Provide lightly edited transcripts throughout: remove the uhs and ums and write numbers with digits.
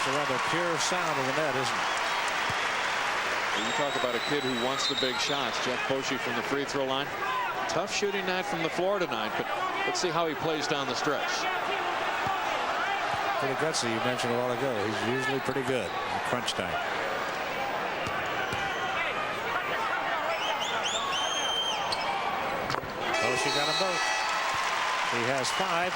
It's a rather pure sound of the net, isn't it? You talk about a kid who wants the big shots. Jeff Boschi from the free throw line. Tough shooting night from the floor tonight, but let's see how he plays down the stretch. Pretty gutsy, you mentioned a while ago. He's usually pretty good in crunch time. Boschi got them both. He has 5.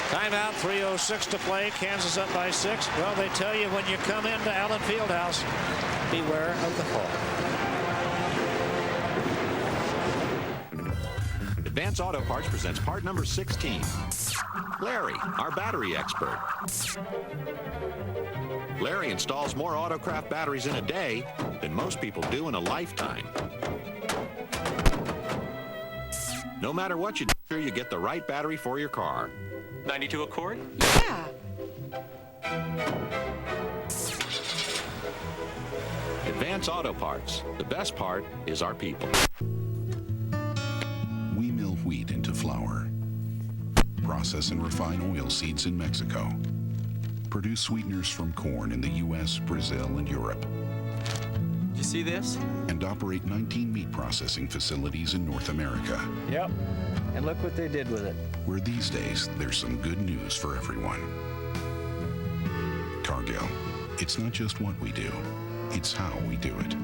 Timeout, 3:06 to play. Kansas up by 6. Well, they tell you when you come into Allen Fieldhouse, beware of the fall. Advance Auto Parts presents part number 16. Larry, our battery expert. Larry installs more Autocraft batteries in a day than most people do in a lifetime. No matter what you do, you get the right battery for your car. 92 Accord? Yeah. Advance Auto Parts. The best part is our people. We mill wheat into flour, process and refine oil seeds in Mexico, produce sweeteners from corn in the U.S., Brazil, and Europe, You see this? and operate 19 meat processing facilities in North America, Yep. And look what they did with it. where these days there's some good news for everyone. Cargill, it's not just what we do, it's how we do it.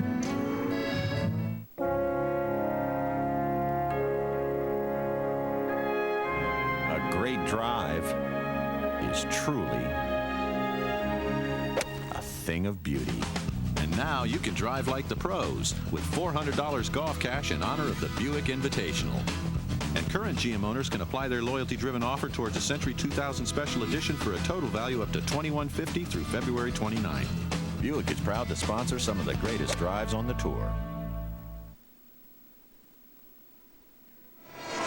A great drive is truly a thing of beauty. And now you can drive like the pros with $400 golf cash in honor of the Buick Invitational. And current GM owners can apply their loyalty-driven offer towards a Century 2000 Special Edition for a total value up to $2,150 through February 29. Buick is proud to sponsor some of the greatest drives on the tour.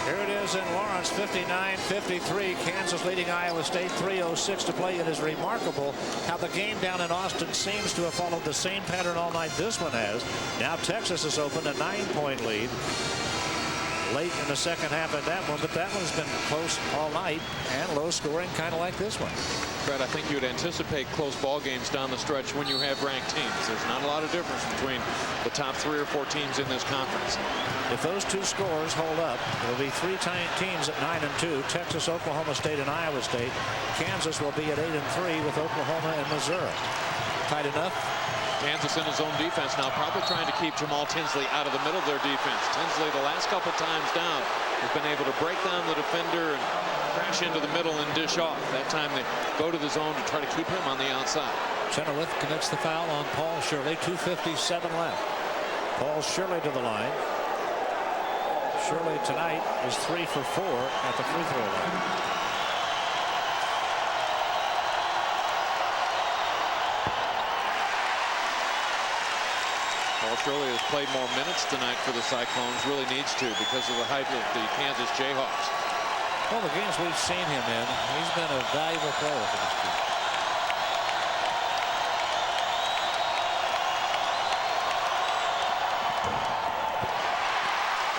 Here it is in Lawrence, 59-53. Kansas leading Iowa State, 3:06 to play. It is remarkable how the game down in Austin seems to have followed the same pattern all night this one has. Now Texas has opened a 9-point lead late in the second half of that one, but that one's been close all night and low scoring, kind of like this one. Fred, I think you would anticipate close ball games down the stretch when you have ranked teams. There's not a lot of difference between the top 3 or 4 teams in this conference. If those two scores hold up, there'll be 3 teams at 9-2, Texas, Oklahoma State, and Iowa State. Kansas will be at 8-3 with Oklahoma and Missouri. Tight enough. Kansas in his own defense now, probably trying to keep Jamal Tinsley out of the middle of their defense. Tinsley, the last couple times down, has been able to break down the defender and crash into the middle and dish off. That time they go to the zone to try to keep him on the outside. Chenoweth commits the foul on Paul Shirley. 2:57 left. Paul Shirley to the line. Shirley tonight is 3 for 4 at the free throw line. Paul Shirley has played more minutes tonight for the Cyclones. Really needs to because of the height of the Kansas Jayhawks. Well, the games we've seen him in, he's been a valuable player for this team.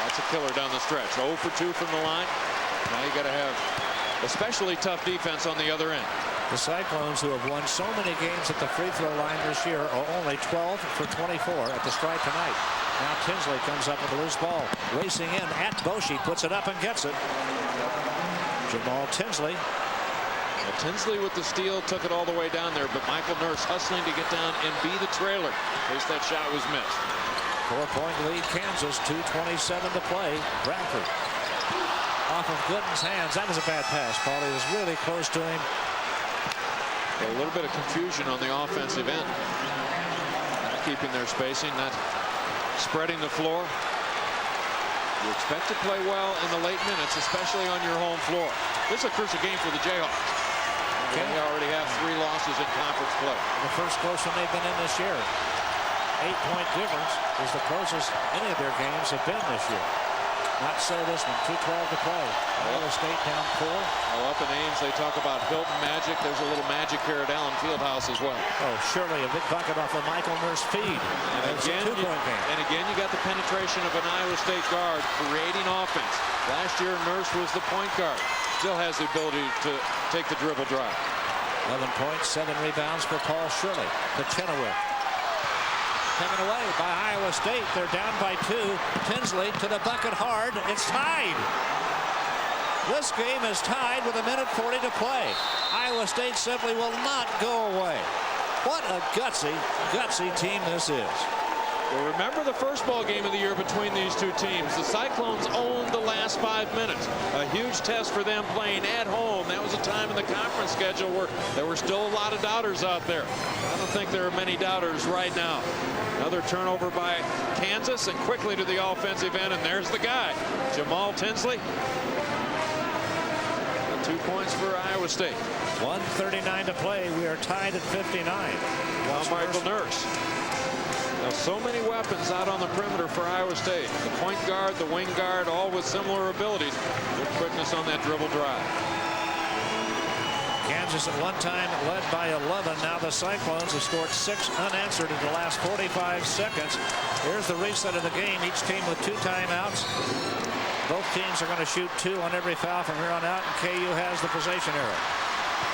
That's a killer down the stretch. 0 for 2 from the line. Now you got to have especially tough defense on the other end. The Cyclones, who have won so many games at the free throw line this year, are only 12 for 24 at the stripe tonight. Now Tinsley comes up with a loose ball. Racing in at Boschi, puts it up and gets it. Jamal Tinsley. Well, Tinsley with the steal took it all the way down there, but Michael Nurse hustling to get down and be the trailer in case that shot was missed. 4-point lead Kansas, 2:27 to play. Bradford off of Gooden's hands. That was a bad pass, Paul. He was really close to him. A little bit of confusion on the offensive end. Not keeping their spacing, not spreading the floor. You expect to play well in the late minutes, especially on your home floor. This is a crucial game for the Jayhawks. They already have 3 losses in conference play. The first close one they've been in this year. 8-point difference is the closest any of their games have been this year. Not so this one. 2:12 to play. Iowa State down 4. Well, up in Ames, they talk about Hilton magic. There's a little magic here at Allen Fieldhouse as well. Oh, surely a big bucket off a Michael Nurse feed. And it's again, a 2-point game. and again, you got the penetration of an Iowa State guard creating offense. Last year, Nurse was the point guard. Still has the ability to take the dribble drive. 11 points, 7 rebounds for Paul Shirley. To Chenoweth. Taken away by Iowa State. They're down by 2. Tinsley to the bucket hard. It's tied. This game is tied with 1:40 to play. Iowa State simply will not go away. What a gutsy team this is. Well, remember the first ball game of the year between these two teams. The Cyclones owned the last 5 minutes. A huge test for them playing at home. That was a time in the conference schedule where there were still a lot of doubters out there. I don't think there are many doubters right now. Another turnover by Kansas, and quickly to the offensive end, and there's the guy, Jamal Tinsley. 2 points for Iowa State. 1:39 to play. We are tied at 59. Now Michael Nurse. Now, so many weapons out on the perimeter for Iowa State. The point guard, the wing guard, all with similar abilities. Good quickness on that dribble drive. Kansas at one time led by 11. Now the Cyclones have scored 6 unanswered in the last 45 seconds. Here's the reset of the game. Each team with 2 timeouts. Both teams are going to shoot 2 on every foul from here on out, and KU has the possession arrow.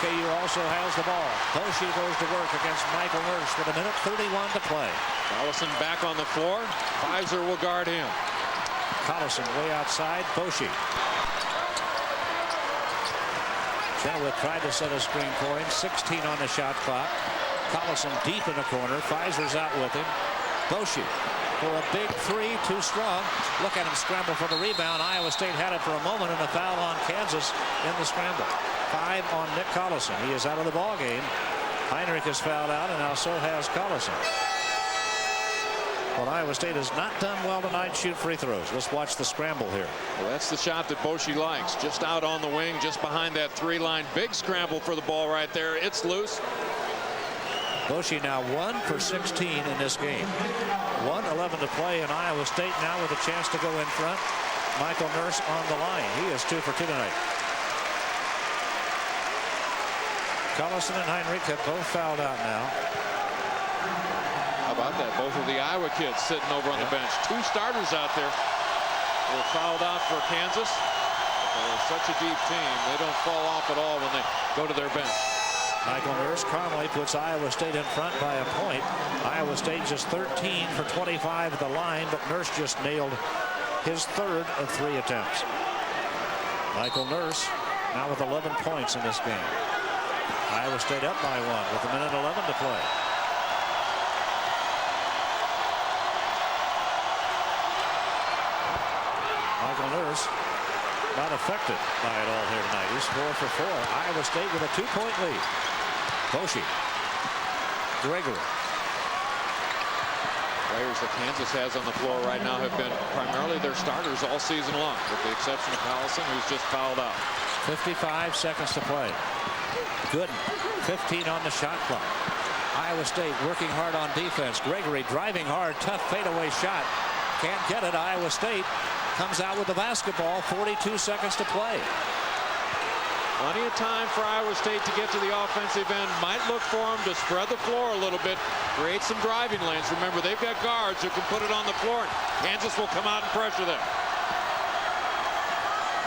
KU also has the ball. Boshi goes to work against Michael Nurse with 1:31 to play. Collison back on the floor. Pfizer will guard him. Collison way outside. Boshi. Chenoweth tried to set a screen for him. 16 on the shot clock. Collison deep in the corner. Pfizer's out with him. Boshi for a big 3, too strong. Look at him scramble for the rebound. Iowa State had it for a moment, and a foul on Kansas in the scramble. 5 on Nick Collison. He is out of the ball game. Heinrich is fouled out, and now so has Collison. Well, Iowa State has not done well tonight. Shoot free throws. Let's watch the scramble here. Well, that's the shot that Boshi likes. Just out on the wing, just behind that 3-line. Big scramble for the ball right there. It's loose. Boshi now 1 for 16 in this game. 1:11 to play, and Iowa State now with a chance to go in front. Michael Nurse on the line. He is 2 for 2 tonight. Collison and Heinrich have both fouled out now. How about that? Both of the Iowa kids sitting over on the bench. 2 starters out there were fouled out for Kansas. They're such a deep team. They don't fall off at all when they go to their bench. Michael Nurse calmly puts Iowa State in front by a point. Iowa State just 13 for 25 at the line, but Nurse just nailed his 3rd of 3 attempts. Michael Nurse now with 11 points in this game. Iowa State up by 1 with 1:11 to play. Michael Nurse not affected by it all here tonight. He's 4 for 4. Iowa State with a 2-point lead. Boshi. Gregory. Players that Kansas has on the floor right now have been primarily their starters all season long, with the exception of Collison, who's just fouled out. 55 seconds to play. Gooden, 15 on the shot clock. Iowa State working hard on defense. Gregory driving hard, tough fadeaway shot. Can't get it. Iowa State comes out with the basketball. 42 seconds to play. Plenty of time for Iowa State to get to the offensive end. Might look for them to spread the floor a little bit, create some driving lanes. Remember, they've got guards who can put it on the floor. Kansas will come out and pressure them.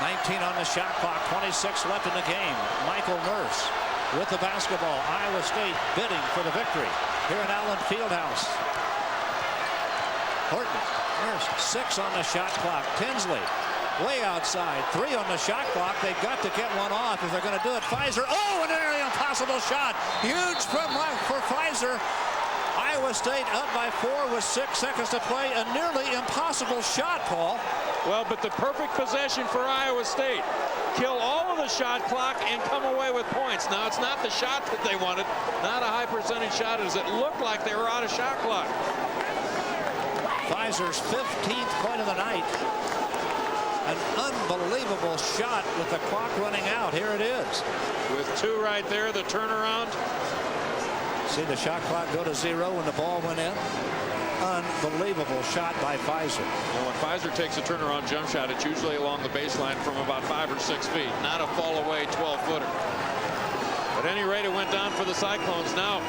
19 on the shot clock, 26 left in the game. Michael Nurse with the basketball. Iowa State bidding for the victory here in Allen Fieldhouse. Horton, Nurse, 6 on the shot clock. Tinsley way outside, 3 on the shot clock. They've got to get one off if they're going to do it. Pfizer, oh, an nearly impossible shot. Huge for Pfizer. Iowa State up by 4 with 6 seconds to play. A nearly impossible shot, Paul. Well, but the perfect possession for Iowa State. Kill all of the shot clock and come away with points. Now, it's not the shot that they wanted, not a high percentage shot, as it looked like they were out of shot clock. Pfizer's 15th point of the night. An unbelievable shot with the clock running out. Here it is. With 2 right there, the turnaround. See the shot clock go to 0 when the ball went in. Unbelievable shot by Pfizer. Well, when Pfizer takes a turnaround jump shot, it's usually along the baseline from about 5 or 6 feet, not a fall away 12-footer. At any rate, it went down for the Cyclones. Now,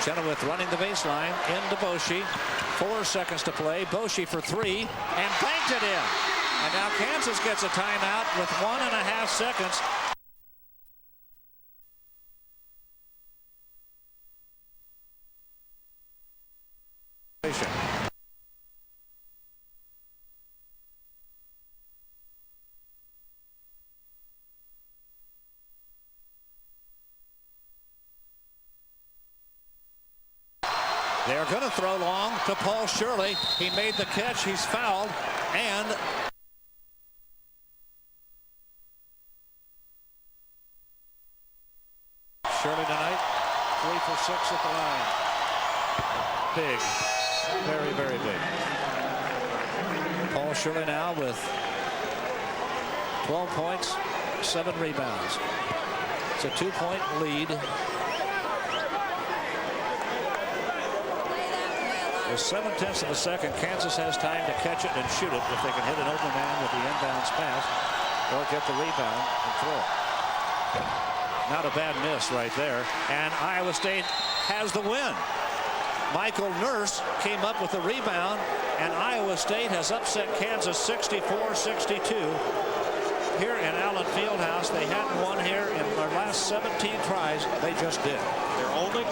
Chenoweth running the baseline into Boshi. 4 seconds to play. Boshi for 3 and banked it in. And now Kansas gets a timeout with 1.5 seconds. They're going to throw long to Paul Shirley. He made the catch. He's fouled. And Shirley tonight, 3 for 6 at the line. Big. Very, very big. Paul Shirley now with 12 points, 7 rebounds. It's a 2-point lead. With 7/10 of a second, Kansas has time to catch it and shoot it if they can hit an open man with the inbounds pass or get the rebound and throw it. Not a bad miss right there. And Iowa State has the win. Michael Nurse came up with the rebound, and Iowa State has upset Kansas 64-62. Here in Allen Fieldhouse, they hadn't won here in their last 17 tries. They just did. Their only